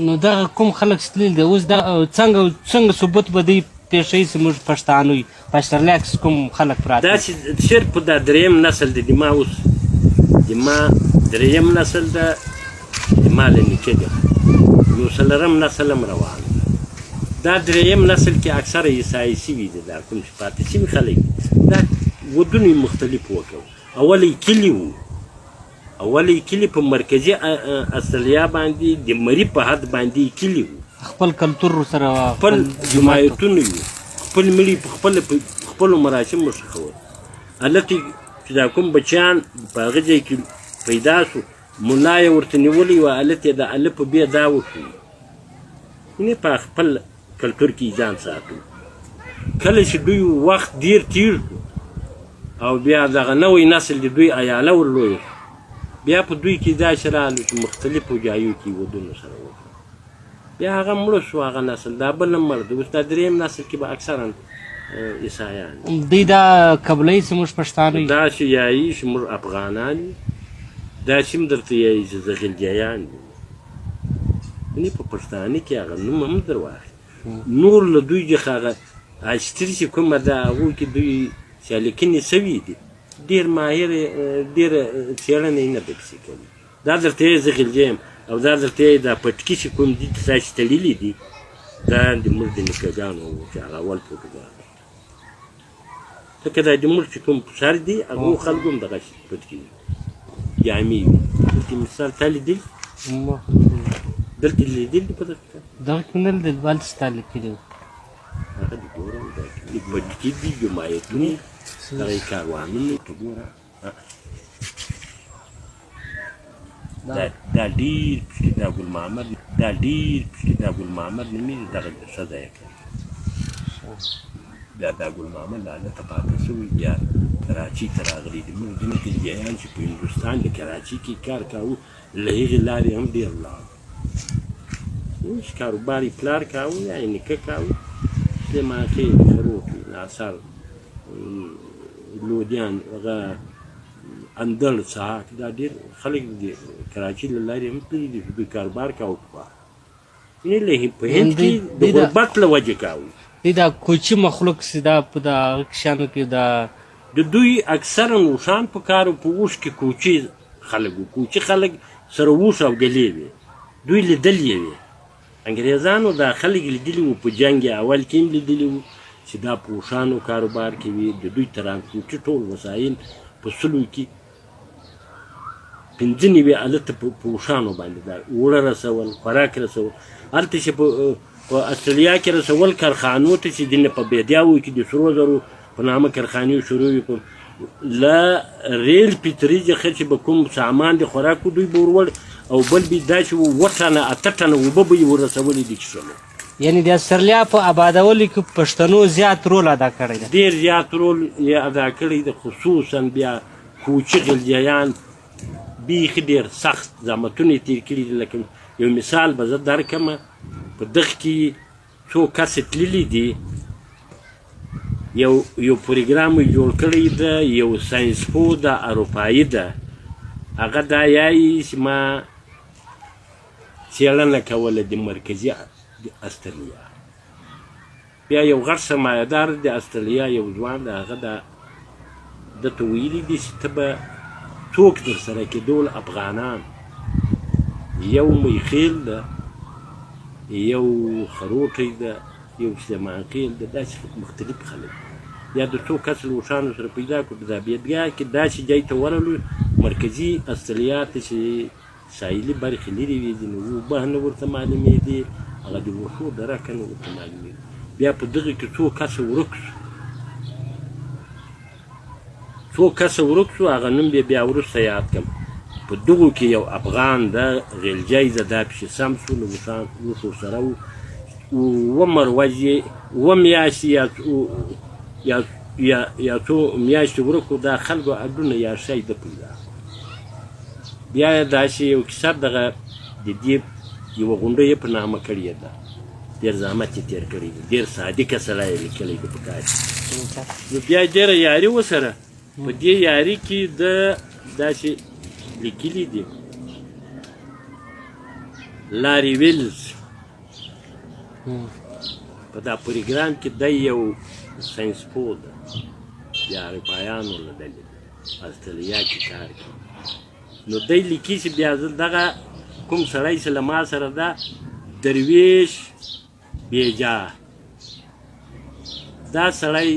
نو دغه کوم خلک چې تللي دي اوس دغه څنګه ثبوت به دوی پېښوي چې موږ پښتانه یو په اشترلیا کې کوم خلک پراته دا چې صرف دا درېیم نسل دی د ما اوس د ما درېیم نسل ده د ما له نیکه دی یو څلورم نسل هم روان دا درېیم نسل کې اکثره عیسایي سوي دي دا کوم چې پاتې سوي خلک دا ودونه مختلف وکړو اول یې کلي وو اول یې کلي په مرکزي استرالیا باندې د مري په حد باندې یې کلي وو خپل کلتور سره خپل جماعتونه وو خپل مړي په خپلو مراسمو څخه وو هلته چې دا کوم بچیان په هغه ځای کې پیدا سو ملا یې ورته نیولی وه هلته یې د الف په بیا دا وښوي یعنې په خپل کلتور کې ځان ساتو کله چې دوی وخت ډېر تېر کړو او بیا دغه نوی نسل د دوی ایاله ور لویه بیا په دوی کې دا چې راغلو چې مختلفو ځایو کې ودونو سره وکړو بیا هغه مړه شو هغه نسل دا بل هم مړ دی اوس دا درېیم نسل کې به اکثرا عیسایان دوی دا قبلوي چې موږ پښتانه یو دا چې یایي چې موږ افغانان یو دا چې هم درته یایي چې زه غلجیان یو یعنې په پښتانه کې هغه نوم هم در واخلي نور له دوی څخه هغه اشتري چې کومه ده هغو کې دوی سیالکنې سوي دي ډېر ماهر ډېره څېړنه یې نه ده پسې کوي دا درته یې زه غلجی یم او دا درته یې دا پټکي چې کوم دي تاسې تړلي دي دا د موږ د نیکهګانو وو چې هغه اول پروګرام ځکه دا د موږ چې کوم سر دي هغو خلکو هم دغسې پټکي دي جامې وي دلته مثال تا لیدلي دلته لیدلي په دغه کتاب دغه کې نه لیدل بل ستا لیکلي وو هغه د ګورم دا پټکي دي جماعتونه دغه یې کاروانونه ته ګوره دا ډېر پکې دا ګلمحمد دا ډېر پکې دا ګلمحمد نومېږي دغه ښځه یې کړې بیا دا ګلمحمد له هلته پاته شوی بیا کراچۍ ته راغلی دي موږ ځینې خلجیان چې په هندوستان د کراچۍ کې کار کاوه له هغې لارې هم ډېر ولاړو چې کاروبار یې پلار کاوه یا یې نیکه کاوه سلیمانخېل خروټ ناصر لودیان هغه اندړ څحاک دا ډېر خلک د کراچۍ له لارې هم تللي دي دوی کاروبار کاوه پخوا یعنې په هند کې د غربت له وجې کاوه دوی دا کوچي مخلوق چې دا په دغه کښانو کې دا د دوی اکثرا اوښان په کار په اوښ کې کوچي خلک وو کوچي خلک سره اوښ او ګلې وې دوی لیدلې وې انګریزانو دا خلک لیدلي وو په جنګ اول کې هم لیدلي وو چې دا په اوښانو کاروبار کې وي د دوی ترانسپورټي ټول وسایل په سلو کې پنځه نوي هلته په اوښانو باندې دا اوړه رسول خوراک رسول هلته چې په استرالیا کې رسول کارخانو ته چې دنه په بیدیاوو کې د سرو زرو په نامه کارخانې شروع وي له ریل پټري څخه چې به کوم سامان د خوراکو دوی به ورول او بل به دا چې اووه ټنه اته ټنه اوبه به یې ورسولې دي څښلو یعنې د استرالیا په آبادولو کې پښتنو زیات رول ادا کړی دی ډېر زیات رول یې ادا کړی دی خصوصا بیا کوچي غلجیان بیخي ډېر سخت زحمتونه یې تېر کړي دي لکه یو مثال به زه درکړمه په دغه کې څو کسې تللي دي یو پروګرام یې جوړ کړی ده یو ساینسپو ده اروپایي ده هغه دا یایي چې ما څېړنه کوله د مرکزي استرالیا بیا یو غټ سرمایهدار د استرالیا یو ځوان د هغه دته ویلي دي چې ته به څوک در سره کېدول افغانان یو میخیل ده یو خروټی ده یو سلیمانخېل ده داسې مختلف خلک یا د څو کس له اوښانو سره پیدا کړو په دا بیدګاه کې داسې ځای ته ورغلو مرکزي استرالیا ته چې ساحلي برخې لرې وي ځینې اوبه نه ورته معلومېدې هغه د وښو درکه نه ورته معلومېدې بیا په دغه کې څو کسه ورک شو هغه نوم بیا وروسته یاد کړم په دغو کې یو افغان ده غلجی ده دا پسې سم شو له وښو سره و اووه ورځې اووه میاشتې یا څو میاشتې ورکو دا خلکو اډونه یا شی ده پیدا بیا یې داسې یو کیسه دغه د دې یوه غونډه یې په نامه کړې ده ډېر زحمت یې تېر کړی دی ډېر صادقه سړی یې لیکلی دی په کار نو بیا یې ډېره یاري وسره په دې یاري کې ده داسې لیکلي دي لاري ویلز په دا پروګرام کې دی یو ساینسپوه ده د اروپایانو له ډلې استرالیا کې کار کوي نو دی لیکي چې بیا زه دغه کوم سړی چې له ما سره ده درویش بیجا دا سړی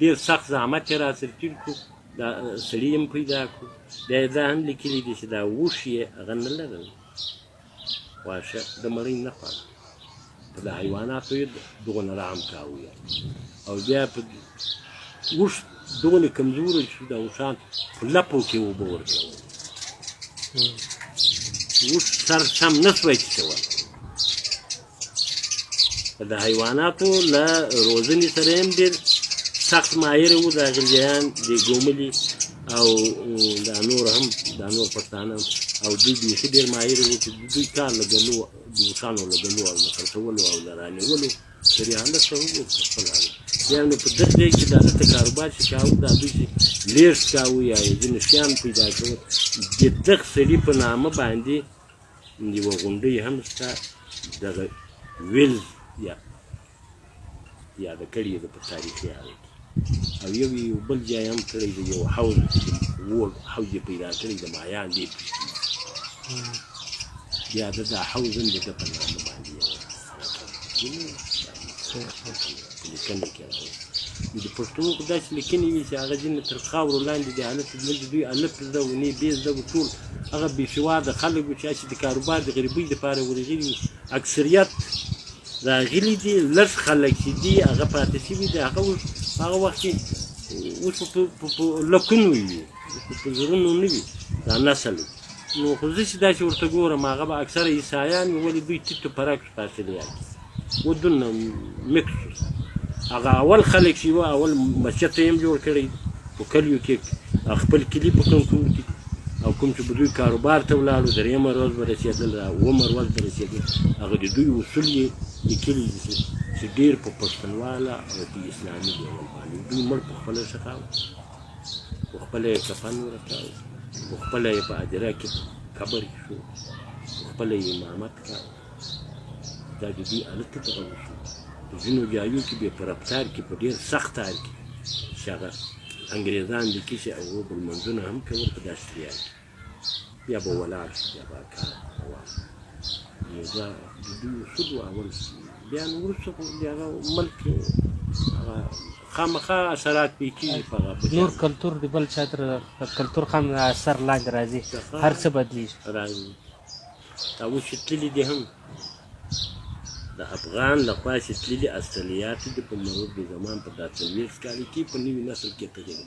ډېر سخت زحمت یې راسره تېر کړو دا سړي هم پیدا کړو بیا یې دا هم لیکلي دي چې دا اوښ یې هغه نه لرل واښه د مړۍ نه خوړه په د حیواناتو یې دغونه رحم کاوه او بیا په اوښ دغونه کمزوری شو د اوښان په لپو کې اوبه ورکول اوښ سر سم نه سوی څښولی د حیواناتو له روزنې سره هم ډېر سخت ماهر وو دا غلجیان د ګوملي او دا نور هم دا نور پښتانه او دوی بیخي ډېر ماهر وو چې د دوی کار له ګلو د اوښانو له ګلو او له خرڅولو او له رانیولو ترې هلته وو په خپل حال بیا نو په دغه ځای کې د هلته کاروبار چې کاوه دا دوی چې لیږد کاوه یا یې ځینې شیان پیدا کول د دغه سړي په نامه باندې یوه غونډۍ هم شته دغه ویلز یاده کړې ده په تاریخي حال کې او یو بل ځای هم کړی دی یو حوض حوض یې پیدا کړی د مایان دی بیا د دا حوض هم د ده په نامه باندې لیکنې کې راغلی د پښتنو خو داسې لیکنې وي چې هغه ځینې تر خاورو لاندې د هلته دوی الف زده و نه بې زده و ټول هغه بېسواده خلک وو چې هسې د کاروبار د غریبۍ دپاره ورغلي وي اکثریت راغلي دي لږ خلک چې دي هغه پاتې شوي دي هغه اوس هغه وخت کې اوس په لکونو وي په زرونو نه وي دا نسل نو خو زه چې داسې ورته ګورم هغه به اکثره عیسایان وي ولې دوی ټیټو پراکس په استرالیا کې ودونه مکس هغه اول خلک چې وه اول مسجد ته یې هم جوړ کړی په کلیو کې خپل کلي په کوم کې او کوم چې به دوی کاروبار ته ولاړو درېیمه ورځ به رسېدل اوومه ورځ به رسېدل هغه د دوی اصول یې لیکلي دي چې ډېر په پښتونواله او په اسلامي ډول باندې دوی مړ په خپله ښخاوه په خپله یې کفن ورکاوه په خپله یې په هدیره کې قبر شو په خپله یې امامت کاوه دا د دوی هلته دغه وشو په ځینو ځایو کې بیا په رفتار کې په ډېر سخت حال کې چې هغه انګریزان لیکي چې هغو به لمونځونه هم کول په دا استرالیا کې بیا به ولاړ شو بیا به کار کوه نو دا د دوی اصول و اول بیا نو وروسته خو د هغه ملک هغه خامخا اثرات پرې کېږي په هغه نور کلتور د بل چا تر کلتور خام اثر لاندې راځي هر څه بدلېږي راځي دا اوس چې تللي دي هم د افغان لخوا چې تللي استرالیا ته د په مرور د زمان په دا 40 کال کې په نوي نسل کې تغیر